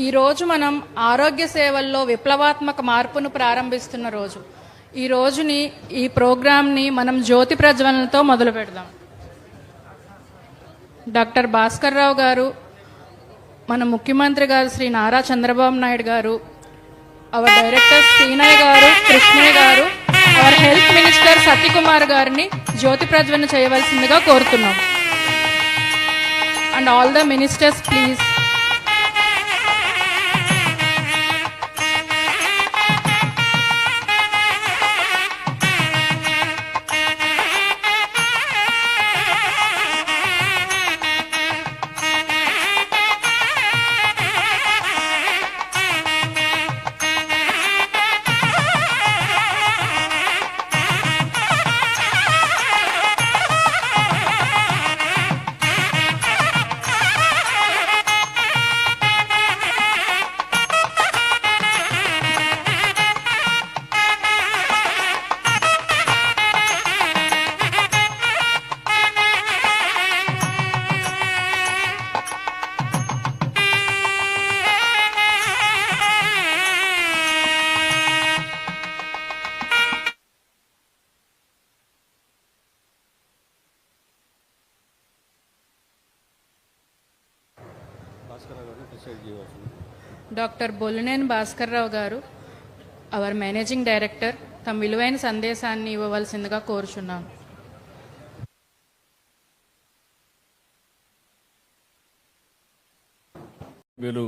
ఈ రోజు మనం ఆరోగ్య సేవల్లో విప్లవాత్మక మార్పును ప్రారంభిస్తున్న రోజు. ఈ రోజుని, ఈ ప్రోగ్రాంని మనం జ్యోతి ప్రజ్వలనతో మొదలు పెడదాం. డాక్టర్ భాస్కర్ రావు గారు, మన ముఖ్యమంత్రి గారు శ్రీ నారా చంద్రబాబు నాయుడు గారు, అవర్ డైరెక్టర్ శ్రీనయ్య గారు, కృష్ణయ్య గారు, అవర్ హెల్త్ మినిస్టర్ సత్యకుమార్ గారిని జ్యోతి ప్రజ్వలన చేయవలసిందిగా కోరుతున్నాం. And all the ministers please. Doctor Bolineni Bhaskar Rao గారు, అవర్ మేనేజింగ్ డైరెక్టర్, తమ విలువైన సందేశాన్ని ఇవ్వవలసిందిగా కోరుచున్నాం. వీరు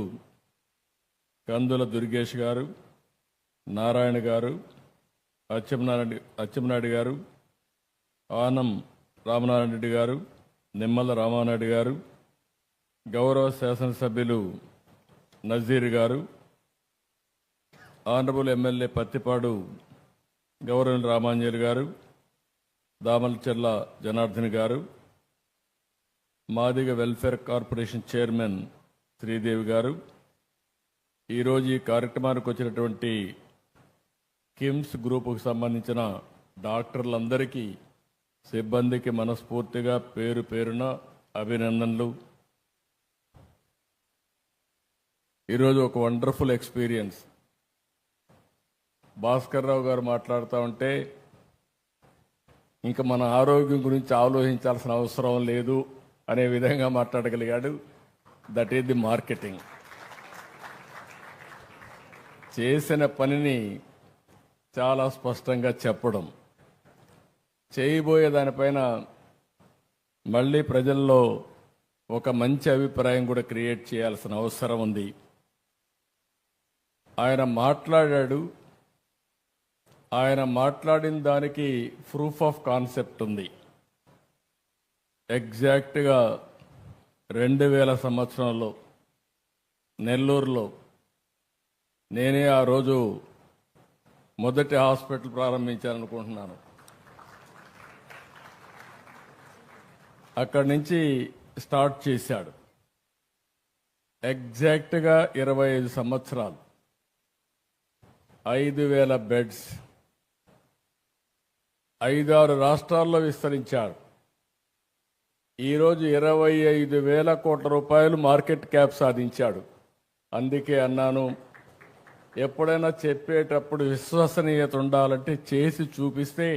కందుల దుర్గేష్ గారు, నారాయణ గారు, అచ్చెన్నాయుడు గారు, ఆనం రామనారాయణ రెడ్డి గారు, నిమ్మల రామానాయుడు గారు, గౌరవ శాసనసభ్యులు నజీర్ గారు, ఆనరబుల్ ఎమ్మెల్యే పత్తిపాడు గౌరవ రామాంజలి గారు, దామలచెర్ల జనార్దన్ గారు, Madiga welfare corporation chairman Sridevi గారు, ఈరోజు ఈ కార్యక్రమానికి వచ్చినటువంటి కిమ్స్ గ్రూపుకు సంబంధించిన డాక్టర్లందరికీ, సిబ్బందికి మనస్ఫూర్తిగా పేరు పేరున అభినందనలు. ఈరోజు ఒక వండర్ఫుల్ ఎక్స్పీరియన్స్. భాస్కర్ రావు గారు మాట్లాడుతూ ఉంటే ఇంకా మన ఆరోగ్యం గురించి ఆలోచించాల్సిన అవసరం లేదు అనే విధంగా మాట్లాడగలిగాడు. That is the marketing. చేసిన పనిని చాలా స్పష్టంగా చెప్పడం, చేయబోయే దానిపైన మళ్ళీ ప్రజల్లో ఒక మంచి అభిప్రాయం కూడా క్రియేట్ చేయాల్సిన అవసరం ఉంది. ఆయన మాట్లాడాడు. ఆయన మాట్లాడిన దానికి ప్రూఫ్ ఆఫ్ కాన్సెప్ట్ ఉంది. ఎగ్జాక్ట్గా 2000 సంవత్సరంలో నెల్లూరులో నేనే ఆ రోజు మొదటి హాస్పిటల్ ప్రారంభించాలనుకుంటున్నాను. అక్కడి నుంచి స్టార్ట్ చేశాడు. ఎగ్జాక్ట్గా 25 సంవత్సరాలు, 5000 బెడ్స్, 5-6 రాష్ట్రాల్లో విస్తరించాడు. ఈరోజు 25,000 కోట్ల రూపాయలు మార్కెట్ క్యాప్ సాధించాడు. అందుకే అన్నాను, ఎప్పుడైనా చెప్పేటప్పుడు విశ్వసనీయత ఉండాలంటే చేసి చూపిస్తే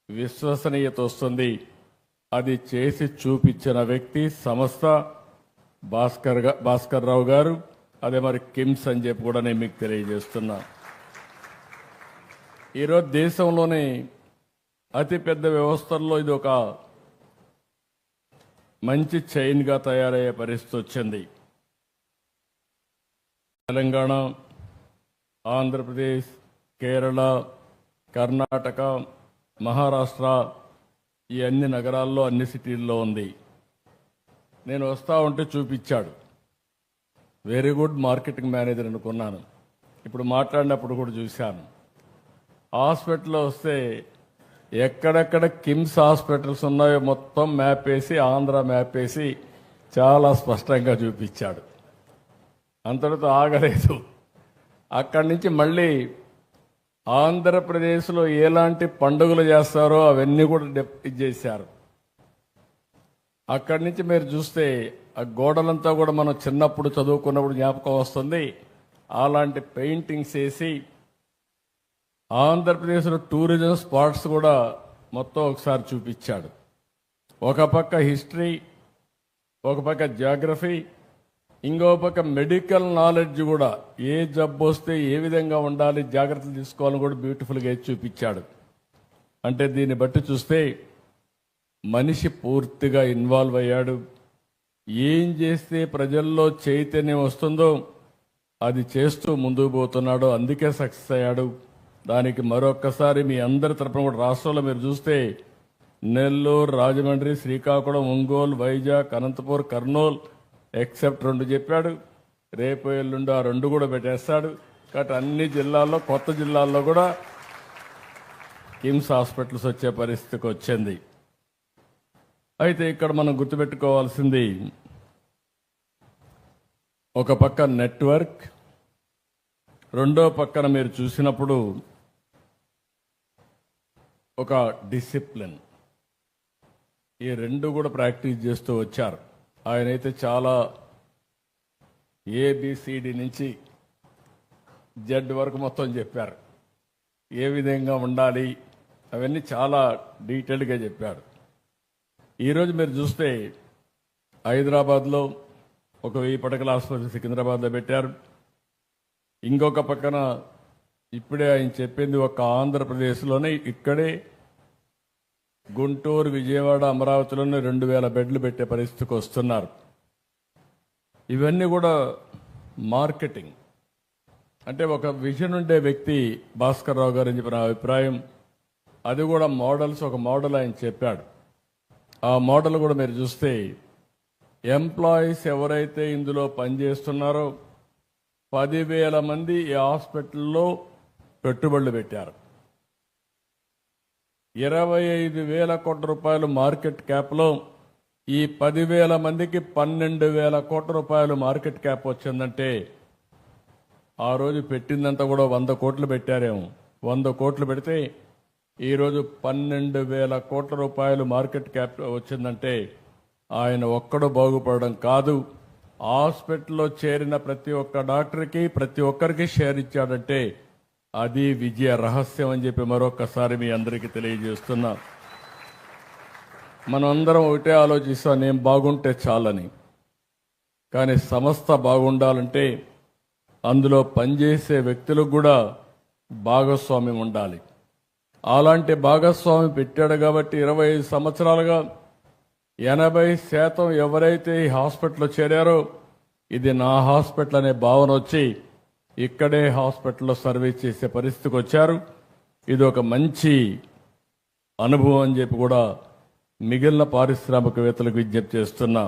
విశ్వసనీయత వస్తుంది. అది చేసి చూపించిన వ్యక్తి సంస్థ భాస్కర్ రావు గారు. అదే మరి కిమ్స్ అని చెప్పి కూడా నేను మీకు తెలియజేస్తున్నా. ఈరోజు దేశంలోనే అతిపెద్ద వ్యవస్థల్లో ఇది ఒక మంచి చైన్గా తయారయ్యే పరిస్థితి వచ్చింది. తెలంగాణ, ఆంధ్రప్రదేశ్, కేరళ, కర్ణాటక, మహారాష్ట్ర ఈ అన్ని నగరాల్లో అన్ని సిటీల్లో ఉంది. నేను వస్తా ఉంటే చూపించాడు. వెరీ గుడ్ మార్కెటింగ్ మేనేజర్ అనుకున్నాను. ఇప్పుడు మాట్లాడినప్పుడు కూడా చూశాను. హాస్పిటల్లో వస్తే ఎక్కడెక్కడ కిమ్స్ హాస్పిటల్స్ ఉన్నాయో మొత్తం మ్యాప్ వేసి, ఆంధ్ర మ్యాప్ వేసి చాలా స్పష్టంగా చూపించాడు. అంతటితో ఆగలేదు. అక్కడి నుంచి మళ్ళీ ఆంధ్రప్రదేశ్లో ఎలాంటి పండుగలు చేస్తారో అవన్నీ కూడా చేశారు. అక్కడి నుంచి మీరు చూస్తే ఆ గోడలంతా కూడా మనం చిన్నప్పుడు చదువుకున్నప్పుడు జ్ఞాపకం వస్తుంది. అలాంటి పెయింటింగ్స్ వేసి ఆంధ్రప్రదేశ్లో టూరిజం స్పాట్స్ కూడా మొత్తం ఒకసారి చూపించాడు. ఒక పక్క హిస్టరీ, ఒక పక్క జాగ్రఫీ, ఇంకో పక్క మెడికల్ నాలెడ్జ్ కూడా, ఏ జబ్బు వస్తే ఏ విధంగా ఉండాలి, జాగ్రత్తలు తీసుకోవాలని కూడా బ్యూటిఫుల్గా చూపించాడు. అంటే దీన్ని బట్టి చూస్తే మనిషి పూర్తిగా ఇన్వాల్వ్ అయ్యాడు. ఏం చేస్తే ప్రజల్లో చైతన్యం వస్తుందో అది చేస్తూ ముందుకు పోతున్నాడు. అందుకే సక్సెస్ అయ్యాడు. దానికి మరొక్కసారి మీ అందరి తరపున కూడా రాష్ట్రంలో మీరు చూస్తే నెల్లూరు, రాజమండ్రి, శ్రీకాకుళం, ఒంగోలు, వైజాగ్, అనంతపూర్, కర్నూలు ఎక్సెప్ట్ 2 చెప్పాడు. రేపు ఎల్లుండి ఆ 2 కూడా పెట్టేస్తాడు. కాబట్టి అన్ని జిల్లాల్లో, కొత్త జిల్లాల్లో కూడా కిమ్స్ హాస్పిటల్స్ వచ్చే పరిస్థితికి వచ్చింది. అయితే ఇక్కడ మనం గుర్తుపెట్టుకోవాల్సింది, ఒక పక్క నెట్వర్క్, రెండో పక్కన మీరు చూసినప్పుడు ఒక డిసిప్లిన్. ఈ 2 కూడా ప్రాక్టీస్ చేస్తూ వచ్చారు. ఆయనైతే చాలా ఏబిసిడి నుంచి జెడ్ వరకు మొత్తం చెప్పారు. ఏ విధంగా ఉండాలి అవన్నీ చాలా డీటెయిల్డ్గా చెప్పాడు. ఈరోజు మీరు చూస్తే హైదరాబాద్లో ఒక 1000 పడకల ఆసుపత్రి సికింద్రాబాద్లో పెట్టారు. ఇంకొక పక్కన ఇప్పుడే ఆయన చెప్పింది ఒక ఆంధ్రప్రదేశ్లోనే ఇక్కడే గుంటూరు, విజయవాడ, అమరావతిలోనే 2000 బెడ్లు పెట్టే పరిస్థితికి వస్తున్నారు. ఇవన్నీ కూడా మార్కెటింగ్. అంటే ఒక విజన్ ఉండే వ్యక్తి భాస్కర్ రావు గారు అని చెప్పిన అభిప్రాయం. అది కూడా మోడల్స్, ఒక మోడల్ ఆయన చెప్పాడు. ఆ మోడల్ కూడా మీరు చూస్తే ఎంప్లాయీస్ ఎవరైతే ఇందులో పనిచేస్తున్నారో 10,000 మంది ఈ హాస్పిటల్లో పెట్టుబడులు పెట్టారు. 25,000 కోట్ల రూపాయలు మార్కెట్ క్యాప్లో ఈ 10,000 మందికి 12,000 కోట్ల రూపాయలు మార్కెట్ క్యాప్ వచ్చిందంటే ఆ రోజు పెట్టిందంతా కూడా 100 కోట్లు పెట్టారేమో. 100 కోట్లు పెడితే ఈరోజు 12,000 కోట్ల రూపాయలు మార్కెట్ క్యాప్ వచ్చిందంటే ఆయన ఒక్కడు బాగుపడడం కాదు, హాస్పిటల్లో చేరిన ప్రతి ఒక్క డాక్టర్కి, ప్రతి ఒక్కరికి షేర్ ఇచ్చాడంటే అది విజయ రహస్యం అని చెప్పి మరొకసారి మీ అందరికీ తెలియజేస్తున్నా. మనం అందరం ఒకటే ఆలోచిస్తాం, నేను బాగుంటే చాలని. కానీ సంస్థ బాగుండాలంటే అందులో పనిచేసే వ్యక్తులకు కూడా భాగస్వామ్యం ఉండాలి. అలాంటి భాగస్వామి పెట్టాడు కాబట్టి 25 సంవత్సరాలుగా 80% ఎవరైతే ఈ హాస్పిటల్లో చేరారో ఇది నా హాస్పిటల్ అనే భావన వచ్చి ఇక్కడే హాస్పిటల్లో సర్వీస్ చేసే పరిస్థితికి వచ్చారు. ఇది ఒక మంచి అనుభవం అని చెప్పి కూడా మిగిలిన పారిశ్రామికవేత్తలకు విజ్ఞప్తి చేస్తున్నా.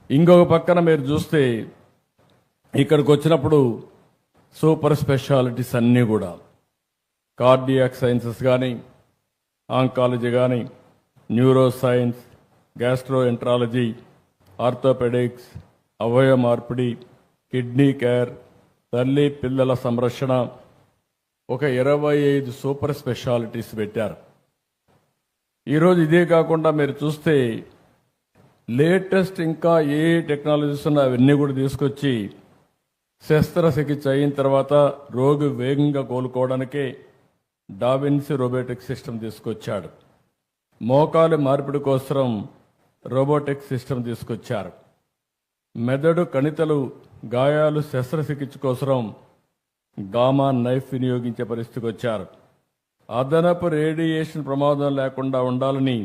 ఇంకొక పక్కన మీరు చూస్తే ఇక్కడికి వచ్చినప్పుడు సూపర్ స్పెషాలిటీస్ అన్నీ కూడా కార్డియాక్ సైన్సెస్ కానీ, ఆంకాలజీ కానీ, neuro science, gastroenterology, orthopaedics, అవయవ మార్పిడి, కిడ్నీ కేర్, తల్లి పిల్లల సంరక్షణ, ఒక 25 సూపర్ స్పెషాలిటీస్ పెట్టారు. ఈరోజు ఇదే కాకుండా మీరు చూస్తే లేటెస్ట్ ఇంకా ఏ టెక్నాలజీస్ ఉన్నా అవన్నీ కూడా తీసుకొచ్చి శస్త్రచికిత్స అయిన తర్వాత రోగి వేగంగా కోలుకోవడానికే డావిన్సీ రోబోటిక్ సిస్టమ్ తీసుకొచ్చాడు. మోకాలు మార్పిడి కోసం రోబోటిక్ సిస్టమ్ తీసుకొచ్చారు. మెదడు కణితలు గాయాలు శస్త్రచికిత్స కోసం గామా నైఫ్ వినియోగించే పరిస్థితికి వచ్చారు. అదనపు రేడియేషన్ ప్రమాదం లేకుండా ఉండాలని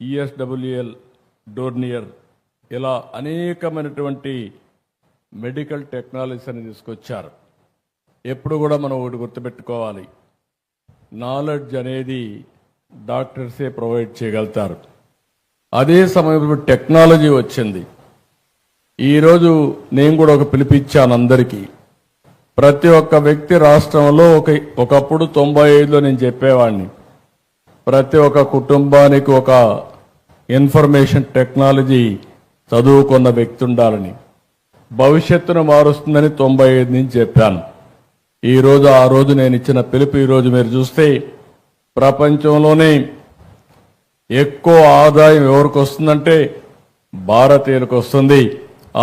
ESWL, డోర్నియర్, ఇలా అనేకమైనటువంటి మెడికల్ టెక్నాలజీస్ అని తీసుకొచ్చారు. ఎప్పుడు కూడా మనం ఒకటి గుర్తుపెట్టుకోవాలి, నాలెడ్జ్ అనేది డాక్టర్సే ప్రొవైడ్ చేయగలుగుతారు. అదే సమయంలో టెక్నాలజీ వచ్చింది. ఈరోజు నేను కూడా ఒక పిలిపిచ్చాను అందరికీ. ప్రతి ఒక్క వ్యక్తి రాష్ట్రంలో ఒకప్పుడు 95లో నేను చెప్పేవాడిని, ప్రతి ఒక్క కుటుంబానికి ఒక ఇన్ఫర్మేషన్ టెక్నాలజీ చదువుకున్న వ్యక్తి ఉండాలని, భవిష్యత్తును మారుస్తుందని 95 నుంచి చెప్పాను. ఈరోజు ఆ రోజు నేను ఇచ్చిన పిలుపు ఈరోజు మీరు చూస్తే ప్రపంచంలోనే ఎక్కువ ఆదాయం ఎవరికి వస్తుందంటే భారతీయులకు వస్తుంది.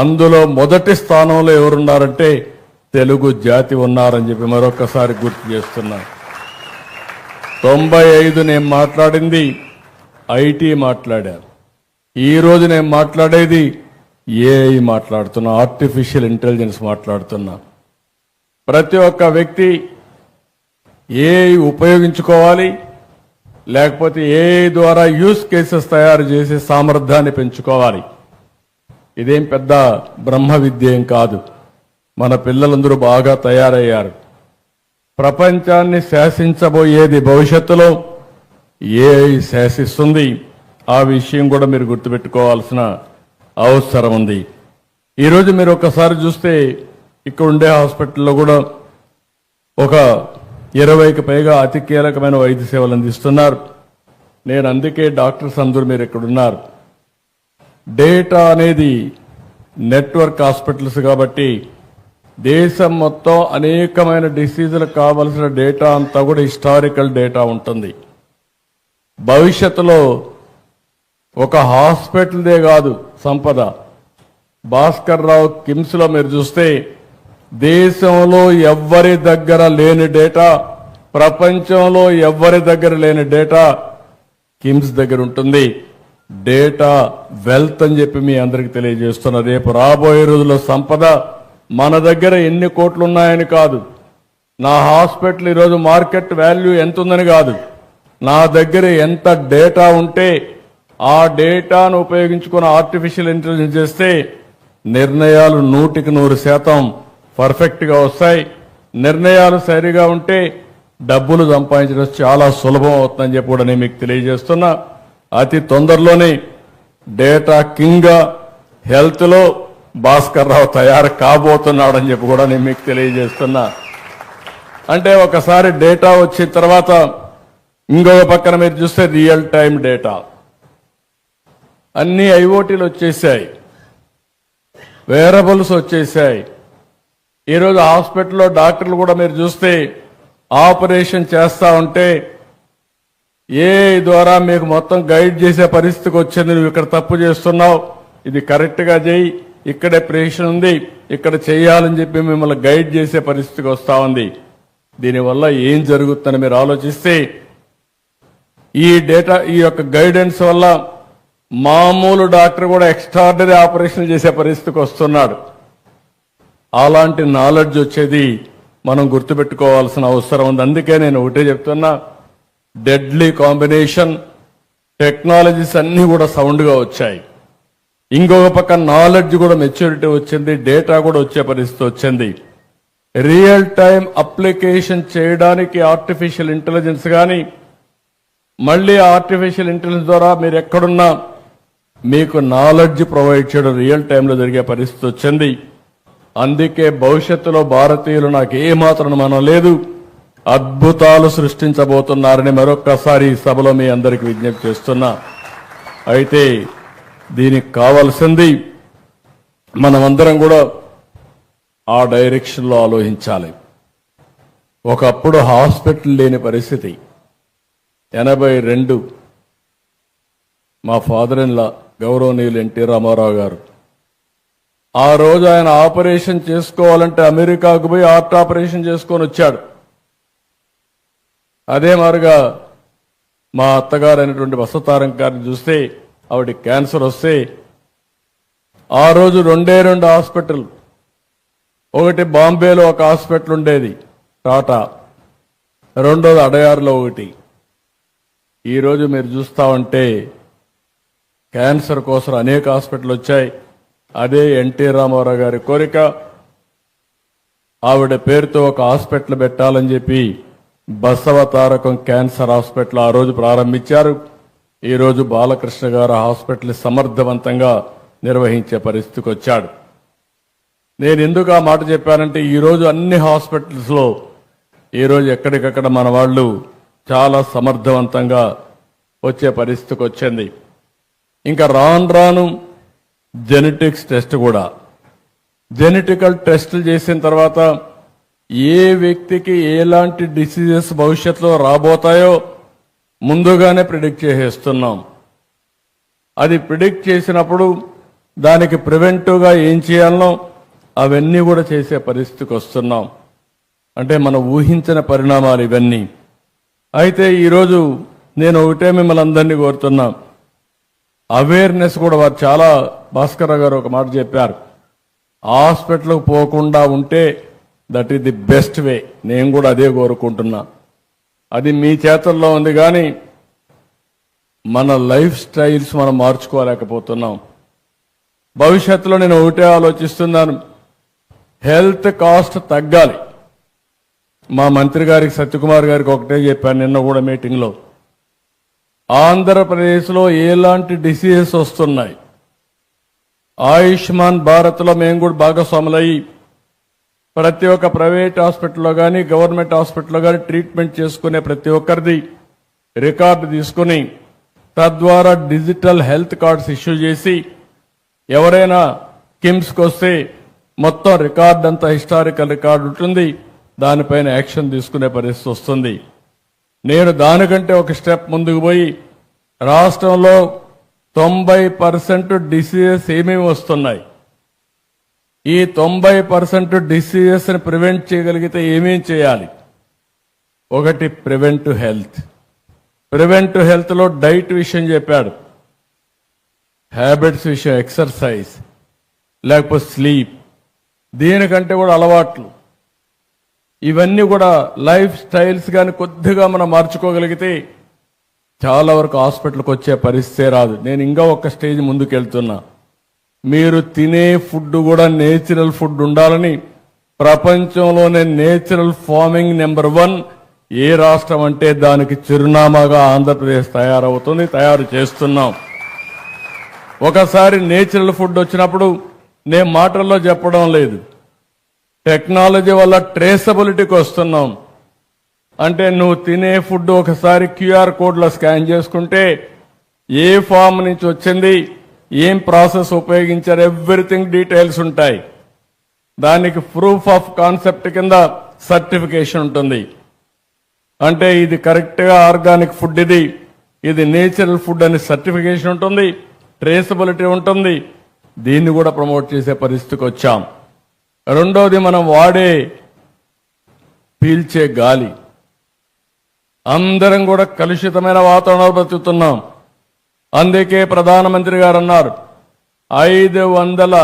అందులో మొదటి స్థానంలో ఎవరున్నారంటే తెలుగు జాతి ఉన్నారని చెప్పి మరొకసారి గుర్తు చేస్తున్నా. 95 నేను మాట్లాడింది ఐటీ మాట్లాడాను. ఈరోజు నేను మాట్లాడేది ఏఐ మాట్లాడుతున్నా, ఆర్టిఫిషియల్ ఇంటెలిజెన్స్ మాట్లాడుతున్నా. ప్రతి ఒక్క వ్యక్తి ఏఐ ఉపయోగించుకోవాలి, లేకపోతే ఏఐ ద్వారా యూస్ కేసెస్ తయారు చేసే సామర్థ్యాన్ని పెంచుకోవాలి. ఇదేం పెద్ద బ్రహ్మ విద్య ఏం కాదు. మన పిల్లలందరూ బాగా తయారయ్యారు. ప్రపంచాన్ని శాసించబోయేది భవిష్యత్తులో ఏఐ శాసిస్తుంది. ఆ విషయం కూడా మీరు గుర్తుపెట్టుకోవాల్సిన అవసరం ఉంది. ఈరోజు మీరు ఒకసారి చూస్తే ఇక్కడ ఉండే హాస్పిటల్లో కూడా ఒక 20కి పైగా అతి కీలకమైన వైద్య సేవలు అందిస్తున్నారు. నేను అందుకే డాక్టర్స్ అందరూ మీరు ఇక్కడ ఉన్నారు. డేటా అనేది నెట్వర్క్ హాస్పిటల్స్ కాబట్టి దేశం మొత్తం అనేకమైన డిసీజులకు కావలసిన డేటా అంతా కూడా హిస్టారికల్ డేటా ఉంటుంది. భవిష్యత్తులో ఒక హాస్పిటల్దే కాదు సంపద. భాస్కర్ రావు కిమ్స్లో మీరు చూస్తే దేశంలో ఎవ్వరి దగ్గర లేని డేటా, ప్రపంచంలో ఎవ్వరి దగ్గర లేని డేటా కిమ్స్ దగ్గర ఉంటుంది. డేటా వెల్త్ అని చెప్పి మీ అందరికి తెలియజేస్తున్నా. రేపు రాబోయే రోజుల్లో సంపద మన దగ్గర ఎన్ని కోట్లు ఉన్నాయని కాదు, నా హాస్పిటల్ ఈరోజు మార్కెట్ వాల్యూ ఎంత ఉందని కాదు, నా దగ్గర ఎంత డేటా ఉంటే ఆ డేటాను ఉపయోగించుకుని ఆర్టిఫిషియల్ ఇంటెలిజెన్స్ చేస్తే నిర్ణయాలు 100% పర్ఫెక్ట్గా వస్తాయి. నిర్ణయాలు సరిగా ఉంటే డబ్బులు సంపాదించడం చాలా సులభం అవుతుందని చెప్పి కూడా నేను మీకు తెలియజేస్తున్నా. అతి తొందరలోనే డేటా కింగ్గా హెల్త్లో భాస్కర్ రావు తయారు కాబోతున్నాడని చెప్పి కూడా నేను మీకు తెలియజేస్తున్నా. అంటే ఒకసారి డేటా వచ్చిన తర్వాత ఇంకొక పక్కన మీరు చూస్తే రియల్ టైం డేటా అన్ని ఐఓటీలు వచ్చేసాయి, వేరబుల్స్ వచ్చేసాయి. ఈరోజు హాస్పిటల్లో డాక్టర్లు కూడా మీరు చూస్తే ఆపరేషన్ చేస్తా ఉంటే ఏఐ ద్వారా మీకు మొత్తం గైడ్ చేసే పరిస్థితికి వచ్చింది. నువ్వు ఇక్కడ తప్పు చేస్తున్నావు, ఇది కరెక్ట్గా చేయి, ఇక్కడే ప్రేషన్ ఉంది, ఇక్కడ చేయాలని చెప్పి మిమ్మల్ని గైడ్ చేసే పరిస్థితికి వస్తూ ఉంది. దీనివల్ల ఏం జరుగుతుందని మీరు ఆలోచిస్తే ఈ డేటా, ఈ యొక్క గైడెన్స్ వల్ల మామూలు డాక్టర్ కూడా ఎక్స్ట్రాడినరీ ఆపరేషన్ చేసే పరిస్థితికి వస్తున్నాడు. అలాంటి నాలెడ్జ్ వచ్చేది మనం గుర్తుపెట్టుకోవాల్సిన అవసరం ఉంది. అందుకే నేను ఒకటే చెప్తున్నా, డెడ్లీ కాంబినేషన్ టెక్నాలజీస్ అన్నీ కూడా సౌండ్గా వచ్చాయి. ఇంకొక పక్క నాలెడ్జ్ కూడా మెచ్యూరిటీ వచ్చింది, డేటా కూడా వచ్చే పరిస్థితి వచ్చింది. రియల్ టైం అప్లికేషన్ చేయడానికి ఆర్టిఫిషియల్ ఇంటెలిజెన్స్ కానీ, మళ్ళీ ఆర్టిఫిషియల్ ఇంటెలిజెన్స్ ద్వారా మీరు ఎక్కడున్నా మీకు నాలెడ్జ్ ప్రొవైడ్ చేయడం రియల్ టైంలో జరిగే పరిస్థితి వచ్చింది. అందుకే భవిష్యత్తులో భారతీయులు నాకు ఏమాత్రం మనం లేదు, అద్భుతాలు సృష్టించబోతున్నారని మరొక్కసారి ఈ సభలో మీ అందరికీ విజ్ఞప్తి చేస్తున్నా. అయితే దీనికి కావాల్సింది మనమందరం కూడా ఆ డైరెక్షన్లో ఆలోచించాలి. ఒకప్పుడు హాస్పిటల్ లేని పరిస్థితి. 82 మా ఫాదర్ ఇన్ లా గౌరవనీయులు ఎన్టీ రామారావు గారు, ఆ రోజు ఆయన ఆపరేషన్ చేసుకోవాలంటే అమెరికాకు పోయి హార్ట్ ఆపరేషన్ చేసుకొని వచ్చాడు. అదే మారుగా మా అత్తగారు అయినటువంటి వసతారం గారిని చూస్తే ఆవిడ క్యాన్సర్ వస్తే ఆ రోజు 2 హాస్పిటల్, ఒకటి బాంబేలో ఒక హాస్పిటల్ ఉండేది టాటా, రెండోది అడయారులో ఒకటి. ఈరోజు మీరు చూస్తా ఉంటే క్యాన్సర్ కోసం అనేక హాస్పిటల్ వచ్చాయి. అదే ఎన్టీ రామారావు గారి కోరిక. ఆవిడ పేరుతో ఒక హాస్పిటల్ పెట్టాలని చెప్పి బసవ తారకం క్యాన్సర్ హాస్పిటల్ ఆ రోజు ప్రారంభించారు. ఈరోజు బాలకృష్ణ గారు ఆ హాస్పిటల్ సమర్థవంతంగా నిర్వహించే పరిస్థితికి వచ్చాడు. నేను ఎందుకు ఆ మాట చెప్పానంటే ఈరోజు అన్ని హాస్పిటల్స్లో ఈరోజు ఎక్కడికక్కడ మన వాళ్ళు చాలా సమర్థవంతంగా వచ్చే పరిస్థితికి వచ్చింది. ఇంకా రాను రాను జెనెటిక్స్ టెస్ట్ కూడా, జెనెటికల్ టెస్టులు చేసిన తర్వాత ఏ వ్యక్తికి ఎలాంటి డిసీజెస్ భవిష్యత్తులో రాబోతాయో ముందుగానే ప్రిడిక్ట్ చేసేస్తున్నాం. అది ప్రిడిక్ట్ చేసినప్పుడు దానికి ప్రివెంటివ్గా ఏం చేయాలనో అవన్నీ కూడా చేసే పరిస్థితికి వస్తున్నాం. అంటే మనం ఊహించిన పరిణామాలు ఇవన్నీ. అయితే ఈరోజు నేను ఒకటే మిమ్మల్ని అందరినీ కోరుతున్నా, అవేర్నెస్ కూడా వారు చాలా భాస్కర్ గారు ఒక మాట చెప్పారు, హాస్పిటల్కి పోకుండా ఉంటే that is the best way. నేను కూడా అదే కోరుకుంటున్నా. అది మీ చేతుల్లో ఉంది, కానీ మన లైఫ్ స్టైల్స్ మనం మార్చుకోలేకపోతున్నాం. భవిష్యత్తులో నేను ఒకటే ఆలోచిస్తున్నాను, హెల్త్ కాస్ట్ తగ్గాలి. మా మంత్రి గారికి సత్యకుమార్ గారికి ఒకటే చెప్పాను నిన్న కూడా మీటింగ్లో, ఆంధ్రప్రదేశ్లో ఎలాంటి డిసీజెస్ వస్తున్నాయి, ఆయుష్మాన్ భారత్లో మేము కూడా భాగస్వాములయ్యి ప్రతి ఒక్క ప్రైవేట్ హాస్పిటల్లో కానీ గవర్నమెంట్ హాస్పిటల్లో కానీ ట్రీట్మెంట్ చేసుకునే ప్రతి ఒక్కరిది రికార్డు తీసుకుని తద్వారా డిజిటల్ హెల్త్ కార్డ్స్ ఇష్యూ చేసి ఎవరైనా కిమ్స్కి వస్తే మొత్తం రికార్డ్ అంతా హిస్టారికల్ రికార్డు ఉంటుంది, దానిపైన యాక్షన్ తీసుకునే పరిస్థితి వస్తుంది. నేను దానికంటే ఒక స్టెప్ ముందుకు పోయి రాష్ట్రంలో 90% డిసీజెస్ ఏమేమి వస్తున్నాయి, ఈ 90% డిసీజెస్ని ప్రివెంట్ చేయగలిగితే ఏమేం చేయాలి. ఒకటి ప్రివెంటివ్ హెల్త్. ప్రివెంటివ్ హెల్త్లో డైట్ విషయం చెప్పాడు, హ్యాబిట్స్ విషయం, ఎక్సర్సైజ్, లేకపోతే స్లీప్, దీనికంటే కూడా అలవాట్లు, ఇవన్నీ కూడా లైఫ్ స్టైల్స్ కానీ కొద్దిగా మనం మార్చుకోగలిగితే చాలా వరకు హాస్పిటల్కి వచ్చే పరిస్థితే రాదు. నేను ఇంకా ఒక స్టేజ్ ముందుకు వెళ్తున్నా, మీరు తినే ఫుడ్ కూడా నేచురల్ ఫుడ్ ఉండాలని ప్రపంచంలోనే నేచురల్ ఫార్మింగ్ నెంబర్ 1 ఏ రాష్ట్రం అంటే దానికి చిరునామాగా ఆంధ్రప్రదేశ్ తయారవుతుంది, తయారు చేస్తున్నాం. ఒకసారి నేచురల్ ఫుడ్ వచ్చినప్పుడు నేను మాటల్లో చెప్పడం లేదు, టెక్నాలజీ వల్ల ట్రేసబిలిటీకి వస్తున్నాం. అంటే నువ్వు తినే ఫుడ్ ఒకసారి క్యూఆర్ కోడ్లో స్కాన్ చేసుకుంటే ఏ ఫామ్ నుంచి వచ్చింది, ఏం ప్రాసెస్ ఉపయోగించారు, ఎవ్రీథింగ్ డీటెయిల్స్ ఉంటాయి. దానికి ప్రూఫ్ ఆఫ్ కాన్సెప్ట్ కింద సర్టిఫికేషన్ ఉంటుంది. అంటే ఇది కరెక్ట్గా ఆర్గానిక్ ఫుడ్, ఇది నేచురల్ ఫుడ్ అని సర్టిఫికేషన్ ఉంటుంది, ట్రేసబిలిటీ ఉంటుంది. దీన్ని కూడా ప్రమోట్ చేసే పరిస్థితికి వచ్చాం. రెండోది, మనం వాడే పీల్చే గాలి, అందరం కూడా కలుషితమైన వాతావరణంలో బ్రతుకుతున్నాం. అందుకే ప్రధానమంత్రి గారు అన్నారు 500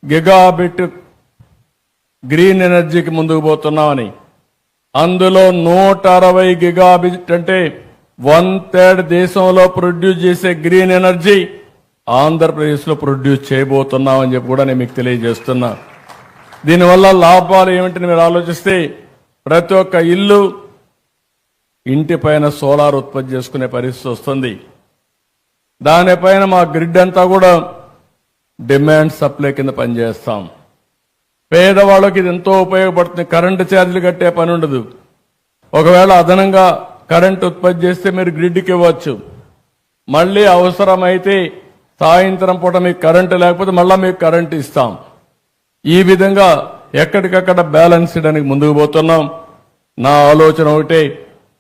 గిగాబిట్ గ్రీన్ ఎనర్జీకి ముందుకు పోతున్నామని. అందులో 160 గిగాబిట్ అంటే 1/3 దేశంలో ప్రొడ్యూస్ చేసే గ్రీన్ ఎనర్జీ ఆంధ్రప్రదేశ్లో ప్రొడ్యూస్ చేయబోతున్నామని చెప్పి కూడా నేను మీకు తెలియజేస్తున్నా. దీనివల్ల లాభాలు ఏమిటని మీరు ఆలోచిస్తే, ప్రతి ఒక్క ఇల్లు, ఇంటి పైన సోలార్ ఉత్పత్తి చేసుకునే పరిస్థితి వస్తుంది. దానిపైన మా గ్రిడ్ అంతా కూడా డిమాండ్ సప్లై కింద పనిచేస్తాం. పేదవాళ్ళకి ఇది ఎంతో ఉపయోగపడుతుంది. కరెంటు ఛార్జీలు కట్టే పని ఉండదు. ఒకవేళ అదనంగా కరెంటు ఉత్పత్తి చేస్తే మీరు గ్రిడ్కి ఇవ్వచ్చు. మళ్ళీ అవసరమైతే సాయంత్రం పూట మీకు కరెంటు లేకపోతే మళ్ళీ మీకు కరెంటు ఇస్తాం. ఈ విధంగా ఎక్కడికక్కడ బ్యాలెన్స్ చేయడానికి ముందుకు పోతున్నాం. నా ఆలోచన ఒకటే,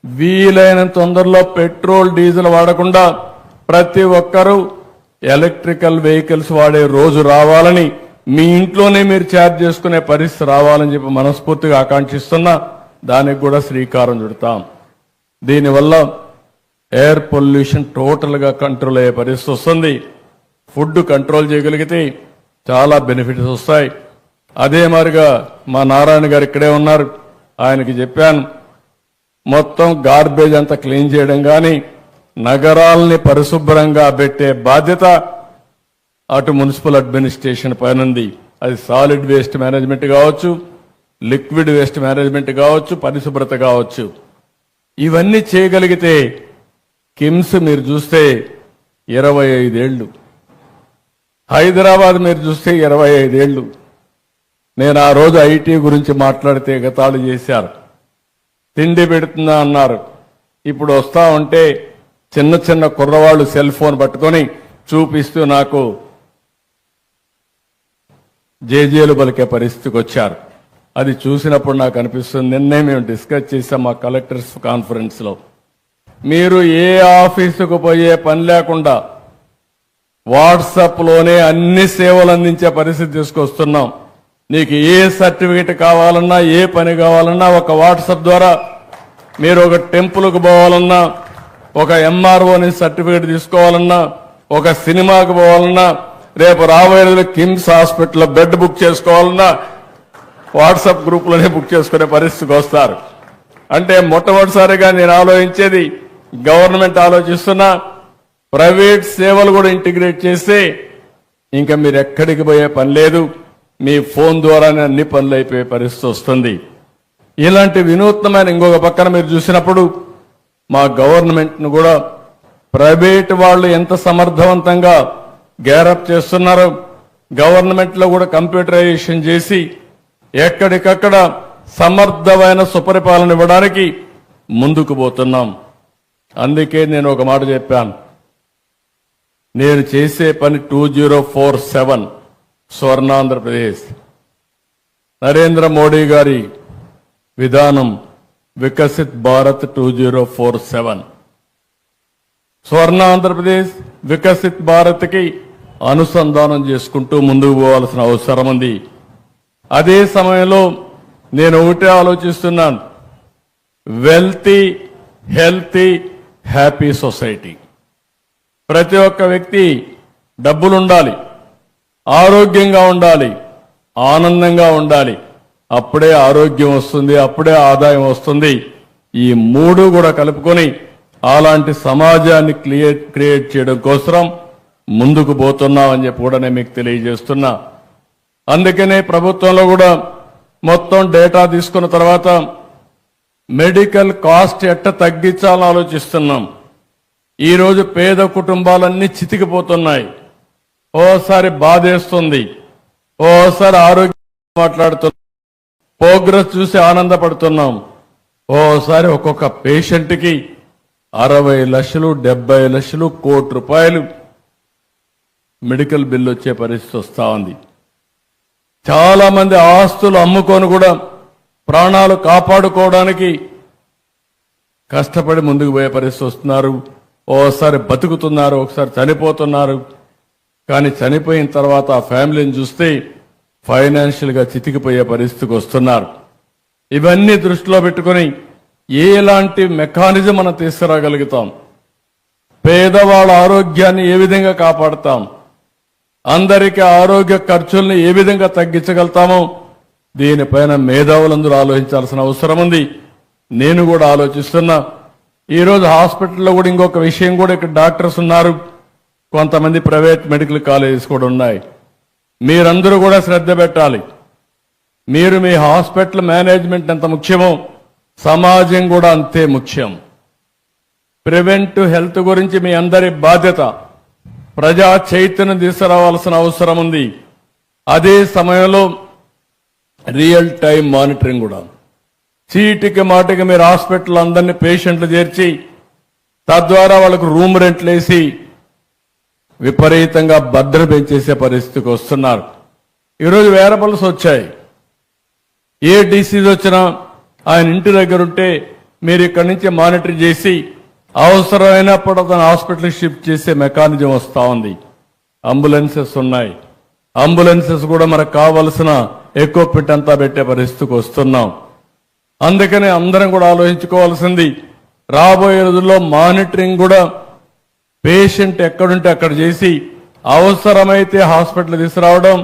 వీలైనంత తొందరలో పెట్రోల్ డీజిల్ వాడకుండా ప్రతి ఒక్కరూ ఎలక్ట్రికల్ వెహికల్స్ వాడే రోజు రావాలని, మీ ఇంట్లోనే మీరు ఛార్జ్ చేసుకునే పరిస్థితి రావాలని చెప్పి మనస్ఫూర్తిగా ఆకాంక్షిస్తున్నా. దానికి కూడా శ్రీకారం చుడతాం. దీనివల్ల ఎయిర్ పొల్యూషన్ టోటల్గా కంట్రోల్ అయ్యే పరిస్థితి వస్తుంది. ఫుడ్ కంట్రోల్ చేయగలిగితే చాలా బెనిఫిట్స్ వస్తాయి. అదే మాదిరిగా మా నారాయణ గారు ఇక్కడే ఉన్నారు, ఆయనకి చెప్పాను, మొత్తం గార్బేజ్ అంతా క్లీన్ చేయడం కానీ, నగరాల్ని పరిశుభ్రంగా పెట్టే బాధ్యత అటు మున్సిపల్ అడ్మినిస్ట్రేషన్ పైన ఉంది. అది సాలిడ్ వేస్ట్ మేనేజ్మెంట్ కావచ్చు, లిక్విడ్ వేస్ట్ మేనేజ్మెంట్ కావచ్చు, పరిశుభ్రత కావచ్చు. ఇవన్నీ చేయగలిగితే కిమ్స్ మీరు చూస్తే 25 ఏళ్ళు, హైదరాబాద్ మీరు చూస్తే 25 ఏళ్ళు. నేను ఆ రోజు ఐటీ గురించి మాట్లాడితే గతాళు చేశారు. తిండి పెడుతుందా అన్నారు. ఇప్పుడు వస్తా ఉంటే చిన్న చిన్న కుర్రవాళ్ళు సెల్ ఫోన్ పట్టుకొని చూపిస్తూ నాకు జేజేలు పలికే పరిస్థితికి వచ్చారు. అది చూసినప్పుడు నాకు అనిపిస్తుంది, నిన్నే మేము డిస్కస్ చేసాం మా కలెక్టర్స్ కాన్ఫరెన్స్ లో, మీరు ఏ ఆఫీసుకు పోయే పని లేకుండా వాట్సాప్ లోనే అన్ని సేవలు అందించే పరిస్థితి తీసుకొస్తున్నాం. నీకు ఏ సర్టిఫికెట్ కావాలన్నా, ఏ పని కావాలన్నా ఒక వాట్సాప్ ద్వారా, మీరు ఒక టెంపుల్కు పోవాలన్నా, ఒక ఎంఆర్ఓ నుంచి సర్టిఫికెట్ తీసుకోవాలన్నా, ఒక సినిమాకు పోవాలన్నా, రేపు రాబోయే రోజుల్లో కిమ్స్ హాస్పిటల్లో బెడ్ బుక్ చేసుకోవాలన్నా వాట్సాప్ గ్రూప్లోనే బుక్ చేసుకునే పరిస్థితికి వస్తారు. అంటే మొట్టమొదటిసారిగా నేను ఆలోచించేది, గవర్నమెంట్ ఆలోచిస్తున్నా, ప్రైవేట్ సేవలు కూడా ఇంటిగ్రేట్ చేస్తే ఇంకా మీరు ఎక్కడికి పోయే పని లేదు, మీ ఫోన్ ద్వారానే అన్ని పనులు అయిపోయే పరిస్థితి వస్తుంది. ఇలాంటి వినూత్నమైన ఇంకొక పక్కన మీరు చూసినప్పుడు మా గవర్నమెంట్ను కూడా ప్రైవేట్ వాళ్ళు ఎంత సమర్థవంతంగా గ్యారప్ చేస్తున్నారో, గవర్నమెంట్లో కూడా కంప్యూటరైజేషన్ చేసి ఎక్కడికక్కడ సమర్థమైన సుపరిపాలన ఇవ్వడానికి ముందుకు పోతున్నాం. అందుకే నేను ఒక మాట చెప్పాను, నేను చేసే పని 2047 స్వర్ణాంధ్రప్రదేశ్, నరేంద్ర మోడీ గారి విధానం వికసిత్ భారత్ 2047. స్వర్ణాంధ్రప్రదేశ్ వికసిత్ భారత్కి అనుసంధానం చేసుకుంటూ ముందుకు పోవాల్సిన అవసరం ఉంది. అదే సమయంలో నేను ఒకటే ఆలోచిస్తున్నాను, వెల్తీ, హెల్తీ, హ్యాపీ సొసైటీ. ప్రతి ఒక్క వ్యక్తి డబ్బులుండాలి, ఆరోగ్యంగా ఉండాలి, ఆనందంగా ఉండాలి. అప్పుడే ఆరోగ్యం వస్తుంది, అప్పుడే ఆదాయం వస్తుంది. ఈ మూడు కూడా కలుపుకొని అలాంటి సమాజాన్ని క్రియేట్ చేయడం కోసం ముందుకు పోతున్నామని చెప్పి కూడా నేను మీకు తెలియజేస్తున్నా. అందుకనే ప్రభుత్వంలో కూడా మొత్తం డేటా తీసుకున్న తర్వాత మెడికల్ కాస్ట్ ఎట్ట తగ్గించాలని ఆలోచిస్తున్నాం. ఈరోజు పేద కుటుంబాలన్నీ చితికిపోతున్నాయి. ఓసారి బాధేస్తుంది, ఓసారి ఆరోగ్యం మాట్లాడుతున్నాం, ప్రోగ్రెస్ చూసి ఆనందపడుతున్నాం. ఓసారి ఒక్కొక్క పేషెంట్కి 60 లక్షలు, 70 లక్షలు, ₹1,00,00,000 మెడికల్ బిల్లు వచ్చే పరిస్థితి వస్తా ఉంది. చాలా మంది ఆస్తులు అమ్ముకొని కూడా ప్రాణాలు కాపాడుకోవడానికి కష్టపడి ముందుకు పోయే పరిస్థితి వస్తున్నారు. ఓసారి బతుకుతున్నారు, ఒకసారి చనిపోతున్నారు. కానీ చనిపోయిన తర్వాత ఆ ఫ్యామిలీని చూస్తే ఫైనాన్షియల్గా చితికిపోయే పరిస్థితికి వస్తున్నారు. ఇవన్నీ దృష్టిలో పెట్టుకుని ఎలాంటి మెకానిజం మనం తీసుకురాగలుగుతాం, పేదవాళ్ళ ఆరోగ్యాన్ని ఏ విధంగా కాపాడుతాం, అందరికీ ఆరోగ్య ఖర్చుల్ని ఏ విధంగా తగ్గించగలుగుతామో దీనిపైన మేధావులందరూ ఆలోచించాల్సిన అవసరం ఉంది. నేను కూడా ఆలోచిస్తున్నా. ఈరోజు హాస్పిటల్లో కూడా ఇంకొక విషయం కూడా, ఇక్కడ డాక్టర్స్ ఉన్నారు, కొంతమంది ప్రైవేట్ మెడికల్ కాలేజెస్ కూడా ఉన్నాయి. మీరందరూ కూడా శ్రద్ధ పెట్టాలి. మీరు మీ హాస్పిటల్ మేనేజ్మెంట్ ఎంత ముఖ్యమో సమాజం కూడా అంతే ముఖ్యం. ప్రివెంటివ్ హెల్త్ గురించి మీ అందరి బాధ్యత. ప్రజా చైతన్యం తీసుకురావాల్సిన అవసరం ఉంది. అదే సమయంలో రియల్ టైం మానిటరింగ్ కూడా. చీటికి మాటికి మీరు హాస్పిటల్ అందరినీ పేషెంట్లు చేర్చి తద్వారా వాళ్ళకు రూమ్ రెంట్లు వేసి విపరీతంగా భద్ర పెంచేసే పరిస్థితికి వస్తున్నారు. ఈరోజు వేరబుల్స్ వచ్చాయి. ఏ డిసీజ్ వచ్చినా ఆయన ఇంటి దగ్గర ఉంటే మీరు ఇక్కడి నుంచి మానిటర్ చేసి అవసరమైనప్పుడు అతను హాస్పిటల్ షిఫ్ట్ చేసే మెకానిజం వస్తూ ఉంది. అంబులెన్సెస్ ఉన్నాయి. అంబులెన్సెస్ కూడా మనకు కావలసిన ఎక్విప్మెంట్ అంతా పెట్టే పరిస్థితికి వస్తున్నాం. అందుకనే అందరం కూడా ఆలోచించుకోవాల్సింది, రాబోయే రోజుల్లో మానిటరింగ్ కూడా పేషెంట్ ఎక్కడుంటే అక్కడ చేసి అవసరమైతే హాస్పిటల్ తీసుకురావడం,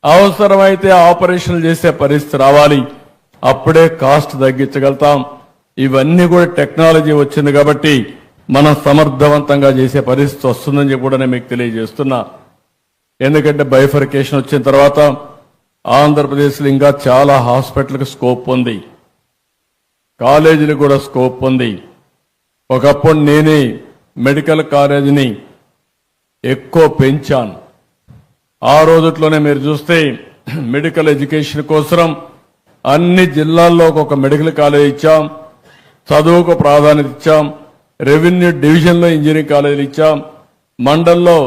అవసరమైతే ఆపరేషన్లు చేసే పరిస్థితి రావాలి. అప్పుడే కాస్ట్ తగ్గించగలుగుతాం. ఇవన్నీ కూడా టెక్నాలజీ వచ్చింది కాబట్టి మనం సమర్థవంతంగా చేసే పరిస్థితి వస్తుందని చెప్పి కూడా నేను మీకు తెలియజేస్తున్నా. ఎందుకంటే బైఫర్కేషన్ వచ్చిన తర్వాత ఆంధ్రప్రదేశ్లో ఇంకా చాలా హాస్పిటల్కి స్కోప్ ఉంది, కాలేజీలకు కూడా స్కోప్ ఉంది. ఒకప్పుడు నేనే మెడికల్ కాలేజీని ఎక్కువ పెంచాను. ఆ రోజుట్లోనే మీరు చూస్తే మెడికల్ ఎడ్యుకేషన్ కోసం అన్ని జిల్లాల్లో ఒక మెడికల్ కాలేజ్ ఇచ్చాం, చదువుకు ప్రాధాన్యత ఇచ్చాం, రెవెన్యూ డివిజన్లో ఇంజనీరింగ్ కాలేజీలు ఇచ్చాం, మండల్లో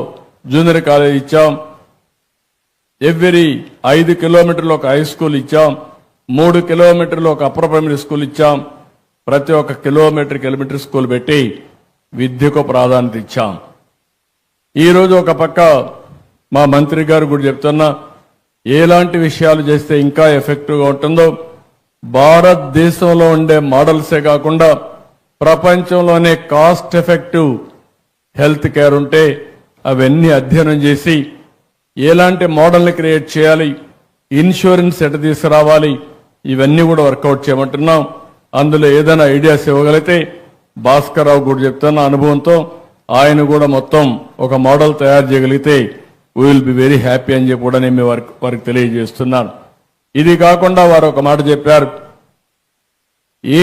జూనియర్ కాలేజ్ ఇచ్చాం, ఎవ్రీ 5 కిలోమీటర్లు ఒక హై స్కూల్ ఇచ్చాం, 3 కిలోమీటర్లు ఒక అప్పర్ ప్రైమరీ స్కూల్ ఇచ్చాం, ప్రతి ఒక్క కిలోమీటర్ స్కూల్ పెట్టి విద్యకు ప్రాధాన్యత ఇచ్చాం. ఈరోజు ఒక పక్క మా మంత్రి గారు కూడా చెప్తున్నా, ఎలాంటి విషయాలు చేస్తే ఇంకా ఎఫెక్టివ్గా ఉంటుందో, భారతదేశంలో ఉండే మోడల్సే కాకుండా ప్రపంచంలోనే కాస్ట్ ఎఫెక్టివ్ హెల్త్ కేర్ ఉంటే అవన్నీ అధ్యయనం చేసి ఎలాంటి మోడల్ని క్రియేట్ చేయాలి, ఇన్సూరెన్స్ ఎట తీసుకురావాలి, ఇవన్నీ కూడా వర్కౌట్ చేయమంటున్నాం. అందులో ఏదైనా ఐడియాస్ ఇవ్వగలిగితే భాస్కర్ రావు కూడా చెప్తున్న అనుభవంతో ఆయన కూడా మొత్తం ఒక మోడల్ తయారు చేయగలిగితే we will be very happy అని చెప్పి కూడా నేను వారికి తెలియజేస్తున్నాను. ఇది కాకుండా వారు ఒక మాట చెప్పారు,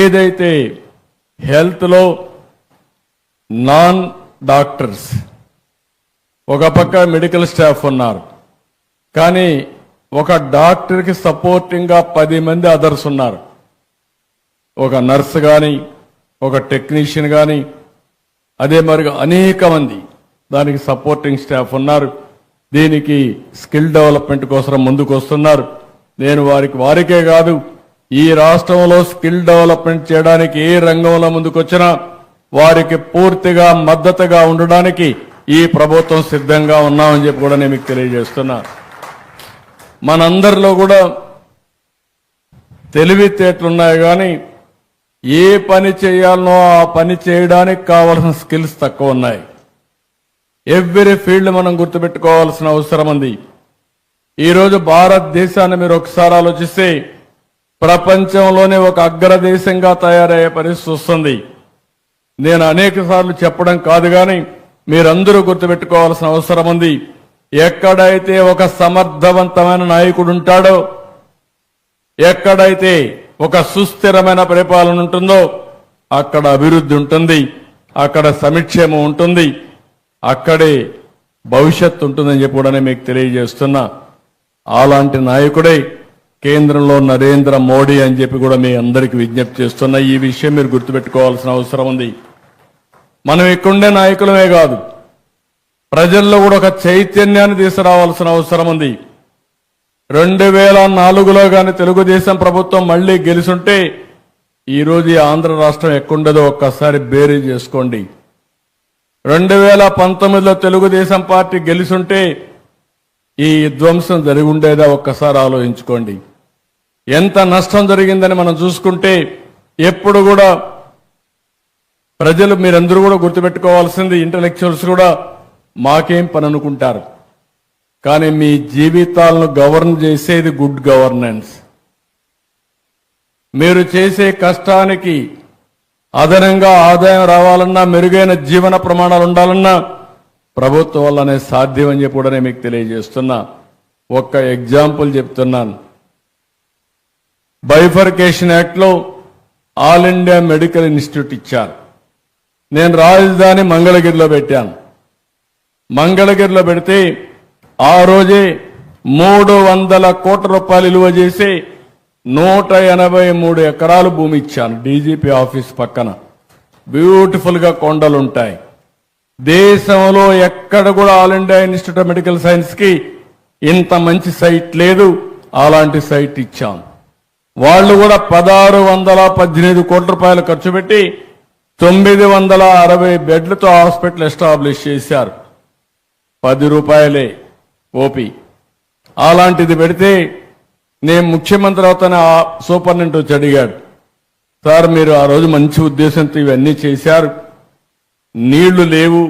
ఏదైతే హెల్త్లో నాన్ డాక్టర్స్ ఒక పక్క మెడికల్ స్టాఫ్ ఉన్నారు, కానీ ఒక డాక్టర్కి సపోర్టింగ్గా 10 మంది అదర్స్ ఉన్నారు. ఒక నర్స్ కానీ, ఒక టెక్నీషియన్ కానీ, అదే మరి అనేక మంది దానికి సపోర్టింగ్ స్టాఫ్ ఉన్నారు. దీనికి స్కిల్ డెవలప్మెంట్ కోసం ముందుకు వస్తున్నారు. నేను వారికే కాదు, ఈ రాష్ట్రంలో స్కిల్ డెవలప్మెంట్ చేయడానికి ఏ రంగంలో ముందుకొచ్చినా వారికి పూర్తిగా మద్దతుగా ఉండడానికి ఈ ప్రభుత్వం సిద్ధంగా ఉన్నామని చెప్పి కూడా నేను మీకు తెలియజేస్తున్నా. మనందరిలో కూడా తెలివితేటలున్నాయి, కానీ ఏ పని చేయాలనో ఆ పని చేయడానికి కావాల్సిన స్కిల్స్ తక్కువ ఉన్నాయి. ఎవ్రీ ఫీల్డ్ మనం గుర్తుపెట్టుకోవాల్సిన అవసరం ఉంది. ఈరోజు భారతదేశాన్ని మీరు ఒకసారి ఆలోచిస్తే ప్రపంచంలోనే ఒక అగ్రదేశంగా తయారయ్యే పరిస్థితి వస్తుంది. నేను అనేక సార్లు చెప్పడం కాదు, కానీ మీరందరూ గుర్తుపెట్టుకోవాల్సిన అవసరం ఉంది. ఎక్కడైతే ఒక సమర్థవంతమైన నాయకుడు ఉంటాడో, ఎక్కడైతే ఒక సుస్థిరమైన పరిపాలన ఉంటుందో అక్కడ అభివృద్ధి ఉంటుంది, అక్కడ సమిక్షేమం ఉంటుంది, అక్కడే భవిష్యత్తు ఉంటుందని చెప్పి కూడా మీకు తెలియజేస్తున్నా. అలాంటి నాయకుడే కేంద్రంలో నరేంద్ర మోడీ అని చెప్పి కూడా మీ అందరికీ విజ్ఞప్తి చేస్తున్నా. ఈ విషయం మీరు గుర్తుపెట్టుకోవాల్సిన అవసరం ఉంది. మనం ఇక్కడుండే నాయకులమే కాదు, ప్రజల్లో కూడా ఒక చైతన్యాన్ని తీసుకురావాల్సిన అవసరం ఉంది. 2004లో కానీ తెలుగుదేశం ప్రభుత్వం మళ్లీ గెలుచుంటే ఈరోజు ఈ ఆంధ్ర రాష్ట్రం ఎక్కడుండదో ఒక్కసారి బేరీ చేసుకోండి. 2019లో తెలుగుదేశం పార్టీ గెలుచుంటే ఈ ధ్వంసం జరిగి ఉండేదా ఒక్కసారి ఆలోచించుకోండి. ఎంత నష్టం జరిగిందని మనం చూసుకుంటే ఎప్పుడు కూడా ప్రజలు మీరందరూ కూడా గుర్తుపెట్టుకోవాల్సింది, ఇంటలెక్చువల్స్ కూడా మాకేం పని అనుకుంటారు, కానీ మీ జీవితాలను గవర్న్ చేసేది గుడ్ గవర్నెన్స్. మీరు చేసే కష్టానికి అదనంగా ఆదాయం రావాలన్నా, మెరుగైన జీవన ప్రమాణాలు ఉండాలన్నా ప్రభుత్వం వల్లనే సాధ్యం అని చెప్పి కూడా నేను మీకు తెలియజేస్తున్నా. ఒక్క ఎగ్జాంపుల్ చెప్తున్నాను. బైఫర్కేషన్ యాక్ట్లో ఆల్ ఇండియా మెడికల్ ఇన్స్టిట్యూట్ ఇచ్చారు. నేను రాజధాని మంగళగిరిలో పెట్టాను. మంగళగిరిలో పెడితే ఆ రోజే 300 కోట్ల రూపాయలు విలువ చేసి 183 ఎకరాలు భూమి ఇచ్చాను. డీజీపీ ఆఫీస్ పక్కన బ్యూటిఫుల్ గా కొండలుంటాయి. దేశంలో ఎక్కడ కూడా all India institute of medical science కి ఇంత మంచి సైట్ లేదు. అలాంటి సైట్ ఇచ్చాం. వాళ్ళు కూడా 1618 కోట్ల రూపాయలు ఖర్చు పెట్టి 960 బెడ్లతో హాస్పిటల్ ఎస్టాబ్లిష్ చేశారు. 10 రూపాయలే ఓపీ. అలాంటిది పెడితే నేను ముఖ్యమంత్రి అవుతానే ఆ సూపరింటెండెంట్ వచ్చి అడిగాడు, సార్ మీరు ఆ రోజు మంచి ఉద్దేశంతో ఇవన్నీ చేశారు, నీళ్లు లేవు,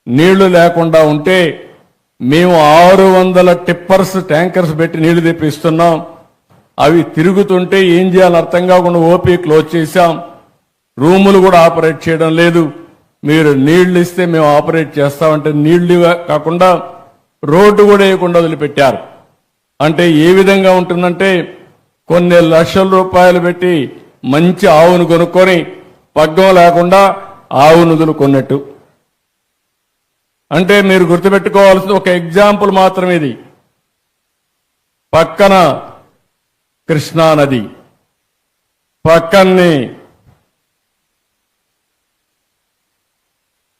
నీళ్లు లేకుండా ఉంటే మేము 600 టిప్పర్స్ ట్యాంకర్స్ పెట్టి నీళ్లు తెప్పిస్తున్నాం, అవి తిరుగుతుంటే ఏం చేయాలని అర్థం కాకుండా ఓపీ క్లోజ్ చేశాం, రూములు కూడా ఆపరేట్ చేయడం లేదు, మీరు నీళ్లు ఇస్తే మేము ఆపరేట్ చేస్తామంటే నీళ్లు కాకుండా రోడ్డు కూడా వేయకుండా వదిలిపెట్టారు. అంటే ఏ విధంగా ఉంటుందంటే కొన్ని లక్షల రూపాయలు పెట్టి మంచి ఆవును కొనుక్కొని పగ్గం లేకుండా ఆవును వదులుకున్నట్టు. అంటే మీరు గుర్తుపెట్టుకోవాల్సిన ఒక ఎగ్జాంపుల్ మాత్రం ఇది. పక్కన కృష్ణా నది, పక్కనే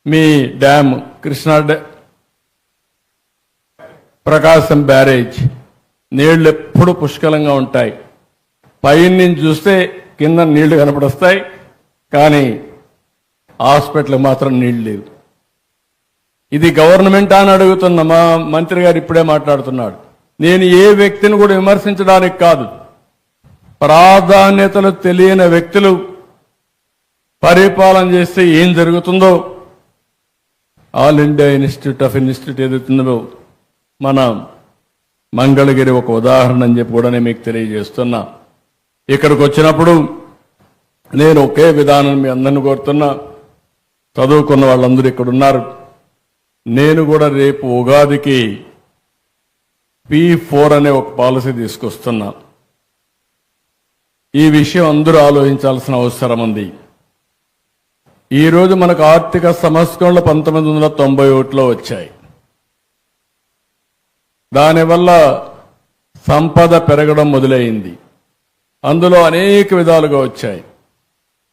మీ డ్యామ్ కృష్ణా ప్రకాశం బ్యారేజ్, నీళ్లు ఎప్పుడు పుష్కలంగా ఉంటాయి. పైనుంచి చూస్తే కింద నీళ్లు కనపడొస్తాయి, కానీ హాస్పిటల్ మాత్రం నీళ్లు లేవు. ఇది గవర్నమెంట్ అని అడుగుతున్న మా మంత్రి గారు ఇప్పుడే మాట్లాడుతున్నాడు. నేను ఏ వ్యక్తిని కూడా విమర్శించడానికి కాదు, ప్రాధాన్యతలు తెలియని వ్యక్తులు పరిపాలన చేస్తే ఏం జరుగుతుందో ఆల్ ఇండియా ఇన్స్టిట్యూట్ ఏదైతుందో మన మంగళగిరి ఒక ఉదాహరణ అని చెప్పి కూడా నేను మీకు తెలియజేస్తున్నా. ఇక్కడికి వచ్చినప్పుడు నేను ఒకే విధానం మీ అందరిని కోరుతున్నా. చదువుకున్న వాళ్ళందరూ ఇక్కడ ఉన్నారు. నేను కూడా రేపు ఉగాదికి P4 అనే ఒక పాలసీ తీసుకొస్తున్నా. ఈ విషయం అందరూ ఆలోచించాల్సిన అవసరం ఉంది. ఈరోజు మనకు ఆర్థిక సంస్కరణలు 1991లో వచ్చాయి. దానివల్ల సంపద పెరగడం మొదలైంది. అందులో అనేక విధాలుగా వచ్చాయి.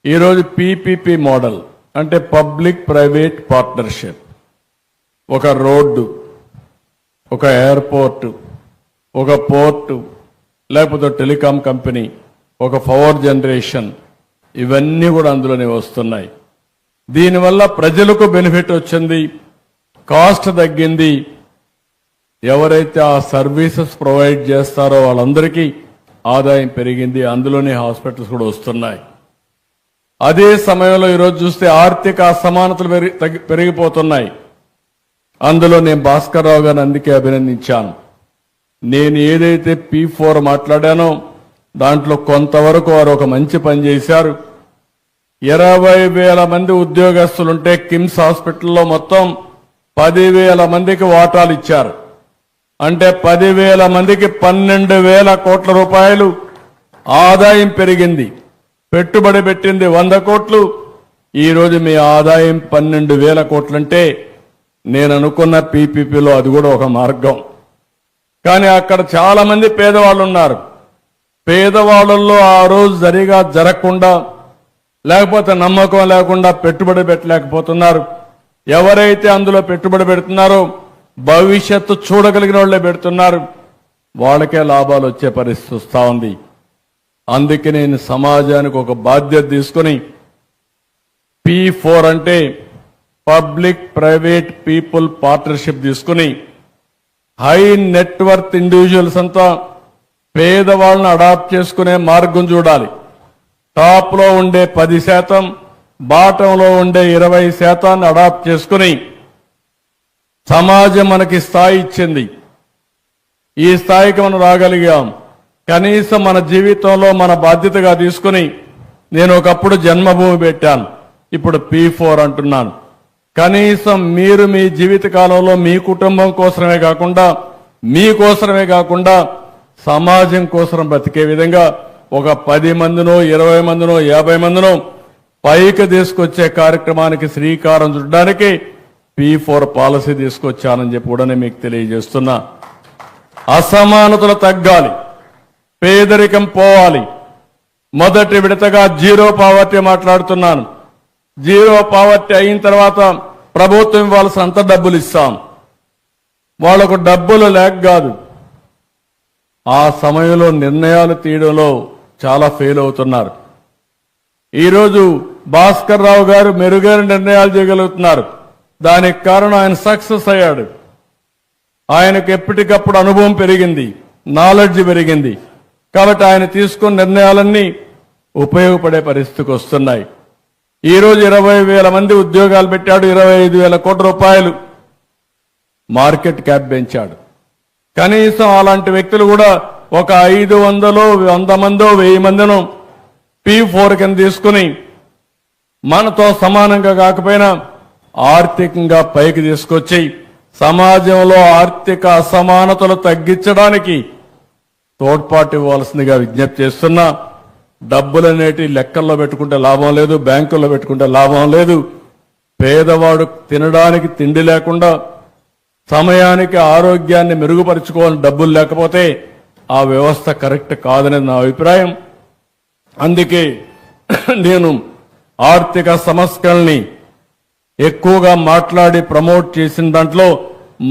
ఈరోజు PPP మోడల్ అంటే పబ్లిక్ ప్రైవేట్ పార్ట్నర్షిప్. ఒక రోడ్డు, ఒక ఎయిర్పోర్టు, ఒక పోర్టు, లేకపోతే టెలికాం కంపెనీ, ఒక పవర్ జనరేషన్, ఇవన్నీ కూడా అందులోనే వస్తున్నాయి. దీనివల్ల ప్రజలకు బెనిఫిట్ వచ్చింది, కాస్ట్ తగ్గింది. ఎవరైతే ఆ సర్వీసెస్ ప్రొవైడ్ చేస్తారో వాళ్ళందరికీ ఆదాయం పెరిగింది. అందులోనే హాస్పిటల్స్ కూడా వస్తున్నాయి. అదే సమయంలో ఈరోజు చూస్తే ఆర్థిక అసమానతలు పెరిగిపోతున్నాయి. అందులో నేను భాస్కర్ రావు గారిని అందుకే అభినందించాను. నేను ఏదైతే P4 మాట్లాడానో దాంట్లో కొంతవరకు వారు ఒక మంచి పని చేశారు. 20,000 మంది ఉద్యోగస్తులుంటే కిమ్స్ హాస్పిటల్లో మొత్తం 10,000 మందికి వాటాలు ఇచ్చారు. అంటే 10,000 మందికి 12,000 కోట్ల రూపాయలు ఆదాయం పెరిగింది. పెట్టుబడి పెట్టింది 100 కోట్లు. ఈరోజు మీ ఆదాయం 12,000 కోట్లంటే నేను అనుకున్న PPPలో అది కూడా ఒక మార్గం. కానీ అక్కడ చాలా మంది పేదవాళ్ళు ఉన్నారు. పేదవాళ్ళల్లో ఆ రోజు సరిగా జరగకుండా, లేకపోతే నమ్మకం లేకుండా పెట్టుబడి పెట్టలేకపోతున్నారు. ఎవరైతే అందులో పెట్టుబడి పెడుతున్నారో భవిష్యత్తు చూడగలిగిన వాళ్ళే పెడుతున్నారు. వాళ్ళకే లాభాలు వచ్చే పరిస్థితి వస్తూ ఉంది. అందుకే నేను సమాజానికి ఒక బాధ్యత తీసుకుని P4 అంటే పబ్లిక్ ప్రైవేట్ పీపుల్ పార్ట్నర్షిప్ తీసుకుని హై నెట్వర్త్ ఇండివిజువల్స్ అంతా పేదవాళ్ళని అడాప్ట్ చేసుకునే మార్గం చూడాలి. టాప్ లో ఉండే 10%, బాటంలో ఉండే 20% అడాప్ట్ చేసుకుని సమాజం మనకి స్థాయి ఇచ్చింది. ఈ స్థాయికి మనం రాగలిగాం. కనీసం మన జీవితంలో మన బాధ్యతగా తీసుకుని నేను ఒకప్పుడు జన్మభూమి పెట్టాను, ఇప్పుడు P4 అంటున్నాను. కనీసం మీరు మీ జీవిత కాలంలో మీ కుటుంబం కోసమే కాకుండా, మీకోసమే కాకుండా సమాజం కోసం బతికే విధంగా ఒక 10 మందినో 20 మందినో 50 మందినో పైకి తీసుకొచ్చే కార్యక్రమానికి శ్రీకారం చుట్టడానికి P4 పాలసీ తీసుకొచ్చానని చెప్పి కూడా మీకు తెలియజేస్తున్నా. అసమానతలు తగ్గాలి, పేదరికం పోవాలి. మొదటి విడతగా జీరో పావర్టీ మాట్లాడుతున్నాను. జీరో పావర్టీ అయిన తర్వాత ప్రభుత్వం ఇవ్వాల్సిన అంత డబ్బులు ఇస్తాం. వాళ్లకు డబ్బులు లేక కాదు, ఆ సమయంలో నిర్ణయాలు తీయడంలో చాలా ఫెయిల్ అవుతున్నారు. ఈరోజు భాస్కర్ రావు గారు మెరుగైన నిర్ణయాలు చేయగలుగుతున్నారు. దానికి కారణం ఆయన సక్సెస్ అయ్యాడు. ఆయనకు ఎప్పటికప్పుడు అనుభవం పెరిగింది, నాలెడ్జ్ పెరిగింది. కాబట్టి ఆయన తీసుకున్న నిర్ణయాలన్నీ ఉపయోగపడే పరిస్థితికి వస్తున్నాయి. ఈరోజు 20,000 మంది ఉద్యోగాలు పెట్టాడు. 25,000 కోట్ల రూపాయలు మార్కెట్ క్యాప్ పెంచాడు. కనీసం అలాంటి వ్యక్తులు కూడా ఒక 500, 100 మందో 1000 మందినో P4 కింద తీసుకుని మనతో సమానంగా కాకపోయినా ఆర్థికంగా పైకి తీసుకొచ్చి సమాజంలో ఆర్థిక అసమానతలు తగ్గించడానికి తోడ్పాటు ఇవ్వాల్సిందిగా విజ్ఞప్తి చేస్తున్నా. డబ్బులనేటి లెక్కల్లో పెట్టుకుంటే లాభం లేదు, బ్యాంకుల్లో పెట్టుకుంటే లాభం లేదు. పేదవాడు తినడానికి తిండి లేకుండా, సమయానికి ఆరోగ్యాన్ని మెరుగుపరుచుకోవాలని డబ్బులు లేకపోతే ఆ వ్యవస్థ కరెక్ట్ కాదనేది నా అభిప్రాయం. అందుకే నేను ఆర్థిక సంస్కరణల్ని ఎక్కువగా మాట్లాడి ప్రమోట్ చేసిన దాంట్లో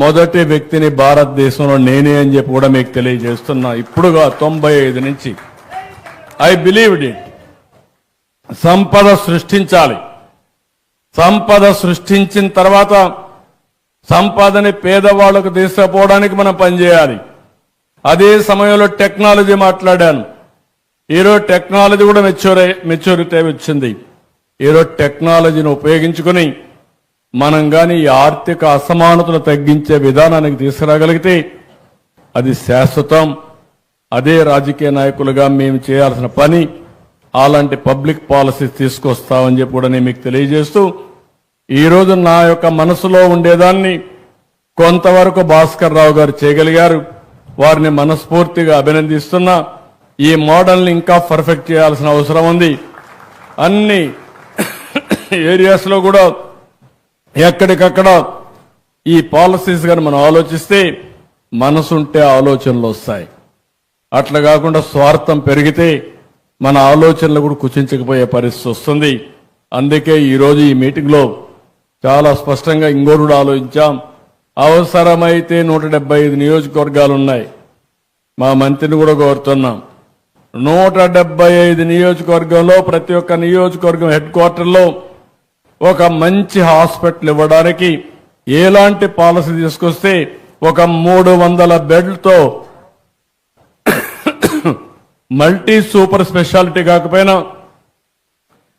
మొదటి వ్యక్తిని భారతదేశంలో నేనే అని చెప్పి కూడా మీకు తెలియజేస్తున్నా. ఇప్పుడుగా 95 నుంచి ఐ బిలీవ్డ్ ఇట్. సంపద సృష్టించాలి. సంపద సృష్టించిన తర్వాత సంపదని పేదవాళ్లకు తీసుకుపోవడానికి మనం పనిచేయాలి. అదే సమయంలో టెక్నాలజీ మాట్లాడాను. ఈరోజు టెక్నాలజీ కూడా మెచ్యూరిటీ వచ్చింది. ఈరోజు టెక్నాలజీని ఉపయోగించుకుని మనం కానీ ఈ ఆర్థిక అసమానతలు తగ్గించే విధానానికి తీసుకురాగలిగితే అది శాశ్వతం. అదే రాజకీయ నాయకులుగా మేము చేయాల్సిన పని. అలాంటి పబ్లిక్ పాలసీ తీసుకొస్తామని చెప్పి కూడా నేను మీకు తెలియజేస్తూ, ఈరోజు నా యొక్క మనసులో ఉండేదాన్ని కొంతవరకు భాస్కర్ రావు గారు చేయగలిగారు. వారిని మనస్ఫూర్తిగా అభినందిస్తున్నా. ఈ మోడల్ని ఇంకా పర్ఫెక్ట్ చేయాల్సిన అవసరం ఉంది. అన్ని ఏరియాస్లో కూడా ఎక్కడికక్కడ ఈ పాలసీస్ కానీ మనం ఆలోచిస్తే మనసుంటే ఆలోచనలు వస్తాయి. అట్లా కాకుండా స్వార్థం పెరిగితే మన ఆలోచనలు కూడా కుచించకపోయే పరిస్థితి వస్తుంది. అందుకే ఈరోజు ఈ మీటింగ్లో చాలా స్పష్టంగా ఇంకోటి కూడా ఆలోచించాం. అవసరమైతే 175 నియోజకవర్గాలు ఉన్నాయి. మా మంత్రిని కూడా కోరుతున్నాం. 175 నియోజకవర్గంలో ప్రతి ఒక్క నియోజకవర్గం హెడ్ క్వార్టర్లో ఒక మంచి హాస్పిటల్ ఇవ్వడానికి ఎలాంటి పాలసీ తీసుకొస్తే ఒక 300 బెడ్లతో మల్టీ సూపర్ స్పెషాలిటీ కాకపోయినా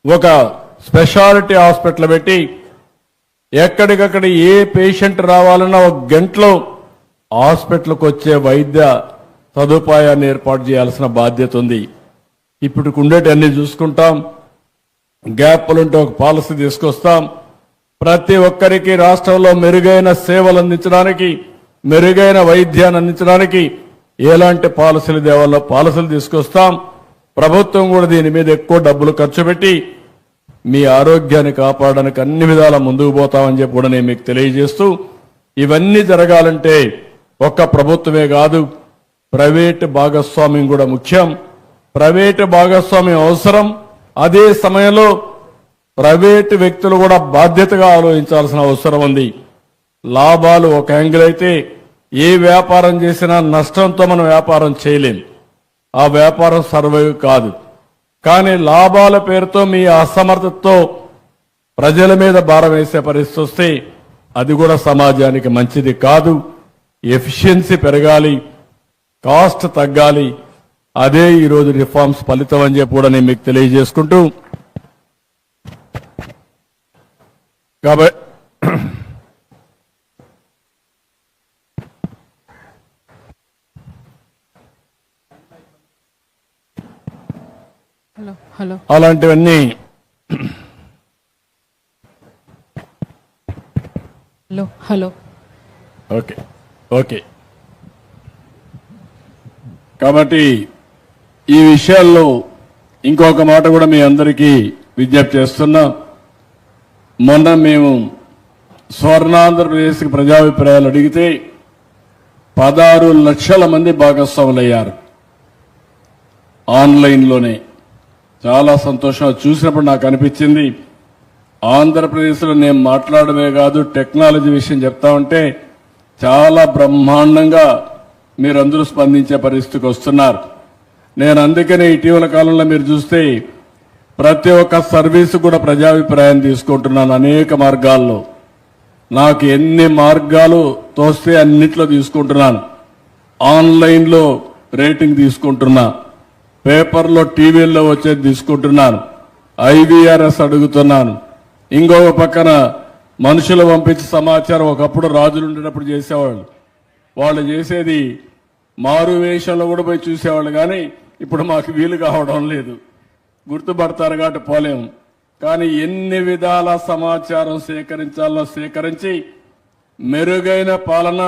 ఒక స్పెషాలిటీ హాస్పిటల్ పెట్టి ఎక్కడికక్కడ ఏ పేషెంట్ రావాలన్నా ఒక గంటలో హాస్పిటల్కి వచ్చే వైద్య సదుపాయాన్ని ఏర్పాటు చేయాల్సిన బాధ్యత ఉంది. ఇప్పుడు ఉండేటన్ని చూసుకుంటాం. గ్యాప్లుంటే ఒక పాలసీ తీసుకొస్తాం. ప్రతి ఒక్కరికి రాష్ట్రంలో మెరుగైన సేవలు అందించడానికి, మెరుగైన వైద్యాన్ని అందించడానికి ఎలాంటి పాలసీలు దేవాలో పాలసీలు తీసుకొస్తాం. ప్రభుత్వం కూడా దీని మీద ఎక్కువ డబ్బులు ఖర్చు పెట్టి మీ ఆరోగ్యాన్ని కాపాడడానికి అన్ని విధాల ముందుకు పోతామని చెప్పి కూడా నేను మీకు తెలియజేస్తూ, ఇవన్నీ జరగాలంటే ఒక్క ప్రభుత్వమే కాదు, ప్రైవేటు భాగస్వామ్యం కూడా ముఖ్యం. ప్రైవేటు భాగస్వామ్యం అవసరం. అదే సమయంలో ప్రైవేటు వ్యక్తులు కూడా బాధ్యతగా ఆలోచించాల్సిన అవసరం ఉంది. లాభాలు ఒక యాంగిల్ అయితే ఏ వ్యాపారం చేసినా నష్టంతో మనం వ్యాపారం చేయలేం. ఆ వ్యాపారం సర్వైవ్ కాదు. కానీ లాభాల పేరుతో మీ అసమర్థతతో ప్రజల మీద భారం వేసే పరిస్థితి వస్తే అది కూడా సమాజానికి మంచిది కాదు. ఎఫిషియన్సీ పెరగాలి, కాస్ట్ తగ్గాలి. అదే ఈరోజు రిఫార్మ్స్ ఫలితం అని చెప్పి కూడా నేను మీకు తెలియజేసుకుంటూ, కాబట్టి హలో హలో అలాంటివన్నీ హలో హలో ఓకే ఓకే కాబట్టి ఈ విషయాల్లో ఇంకొక మాట కూడా మీ అందరికీ విజ్ఞప్తి చేస్తున్నా. మొన్న మేము స్వర్ణాంధ్రప్రదేశ్కి ప్రజాభిప్రాయాలు అడిగితే 16 లక్షల మంది భాగస్వాములయ్యారు ఆన్లైన్లోనే. చాలా సంతోషం. చూసినప్పుడు నాకు అనిపించింది, ఆంధ్రప్రదేశ్లో నేను మాట్లాడమే కాదు టెక్నాలజీ విషయం చెప్తా ఉంటే చాలా బ్రహ్మాండంగా మీరందరూ స్పందించే పరిస్థితికి వస్తున్నారు. నేను అందుకనే ఇటీవల కాలంలో మీరు చూస్తే ప్రతి ఒక్క సర్వీసు కూడా ప్రజాభిప్రాయం తీసుకుంటున్నాను. అనేక మార్గాల్లో నాకు ఎన్ని మార్గాలు తోస్తే అన్నిట్లో తీసుకుంటున్నాను. ఆన్లైన్లో రేటింగ్ తీసుకుంటున్నా, పేపర్లో టీవీల్లో వచ్చేది తీసుకుంటున్నాను, IVRS అడుగుతున్నాను. ఇంకొక పక్కన మనుషులు పంపించి సమాచారం ఒకప్పుడు రాజులు ఉండేటప్పుడు చేసేవాళ్ళు. వాళ్ళు చేసేది మారు వేషంలో కూడా పోయి చూసేవాళ్ళు. కానీ ఇప్పుడు మాకు వీలు కావడం లేదు. గుర్తుపడతారు కాబట్టి పోలేము. కానీ ఎన్ని విధాల సమాచారం సేకరించాలో సేకరించి మెరుగైన పాలన,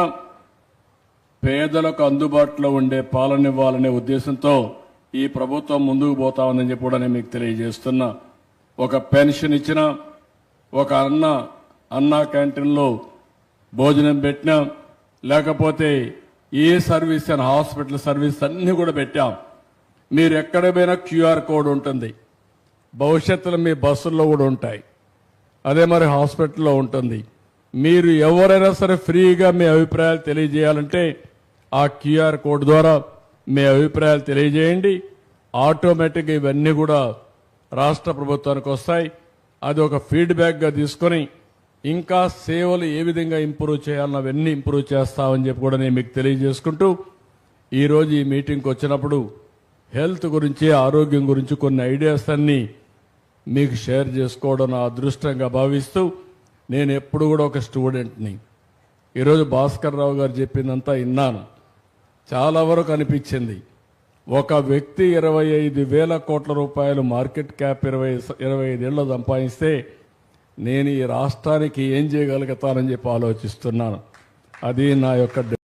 పేదలకు అందుబాటులో ఉండే పాలన ఇవ్వాలనే ఉద్దేశంతో ఈ ప్రభుత్వం ముందుకు పోతా ఉందని చెప్పి కూడా నేను మీకు తెలియజేస్తున్నా. ఒక పెన్షన్ ఇచ్చిన, ఒక అన్నా క్యాంటీన్లో భోజనం పెట్టినా, లేకపోతే ఏ సర్వీస్ అని హాస్పిటల్ సర్వీస్ అన్ని కూడా పెట్టాం. మీరు ఎక్కడ పోయినా క్యూఆర్ కోడ్ ఉంటుంది. భవిష్యత్తులో మీ బస్సుల్లో కూడా ఉంటాయి. అదే మరి హాస్పిటల్లో ఉంటుంది. మీరు ఎవరైనా సరే ఫ్రీగా మీ అభిప్రాయాలు తెలియజేయాలంటే ఆ క్యూఆర్ కోడ్ ద్వారా మీ అభిప్రాయాలు తెలియజేయండి. ఆటోమేటిక్గా ఇవన్నీ కూడా రాష్ట్ర ప్రభుత్వానికి వస్తాయి. అది ఒక ఫీడ్బ్యాక్గా తీసుకొని ఇంకా సేవలు ఏ విధంగా ఇంప్రూవ్ చేయాలన్న అవన్నీ ఇంప్రూవ్ చేస్తామని చెప్పి కూడా నేను మీకు తెలియజేసుకుంటూ ఈరోజు ఈ మీటింగ్కి వచ్చినప్పుడు హెల్త్ గురించి, ఆరోగ్యం గురించి కొన్ని ఐడియాస్ అన్నీ మీకు షేర్ చేసుకోవడం నా అదృష్టంగా భావిస్తూ, నేను ఎప్పుడు కూడా ఒక స్టూడెంట్ని. ఈరోజు భాస్కర్ రావు గారు చెప్పిందంతా విన్నాను. చాలా వరకు అనిపించింది, ఒక వ్యక్తి 25,000 కోట్ల రూపాయలు మార్కెట్ క్యాప్ 25 ఏళ్ళు సంపాదిస్తే నేను ఈ రాష్ట్రానికి ఏం చేయగలుగుతానని చెప్పి ఆలోచిస్తున్నాను. అది నా యొక్క